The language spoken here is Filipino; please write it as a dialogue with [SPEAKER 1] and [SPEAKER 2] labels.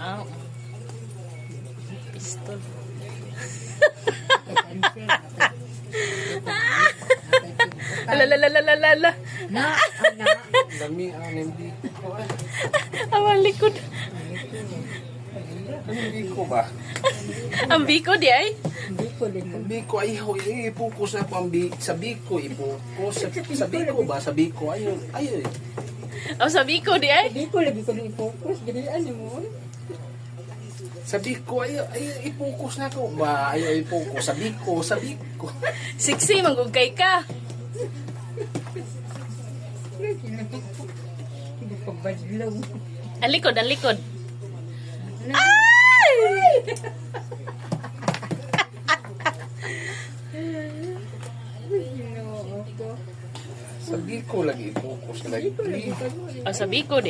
[SPEAKER 1] Ah, pistol. Alalalalala.
[SPEAKER 2] Dami ang hindi ko.
[SPEAKER 1] Ang likod.
[SPEAKER 2] Ano biko ba?
[SPEAKER 1] Ang biko di ay.
[SPEAKER 2] Ang biko ay ipokus na po sa biko. Ipokus sa biko ba? Sa biko. Ayun. Ayun.
[SPEAKER 1] O sa biko di ay.
[SPEAKER 3] Hindi ko lagi ko na i-focus. Ganyan ano mo.
[SPEAKER 2] Sa biko. Ayun. Ipokus na ko ba? Ayun. Ipokus. Sa biko. Sa biko.
[SPEAKER 1] Siksi, manggugay ka.
[SPEAKER 3] Hindi ko badlaw.
[SPEAKER 1] Ang likod, ang likod.
[SPEAKER 3] Ginoo ko.
[SPEAKER 2] Sa biko lagi ipokus lagi.
[SPEAKER 1] O sa biko di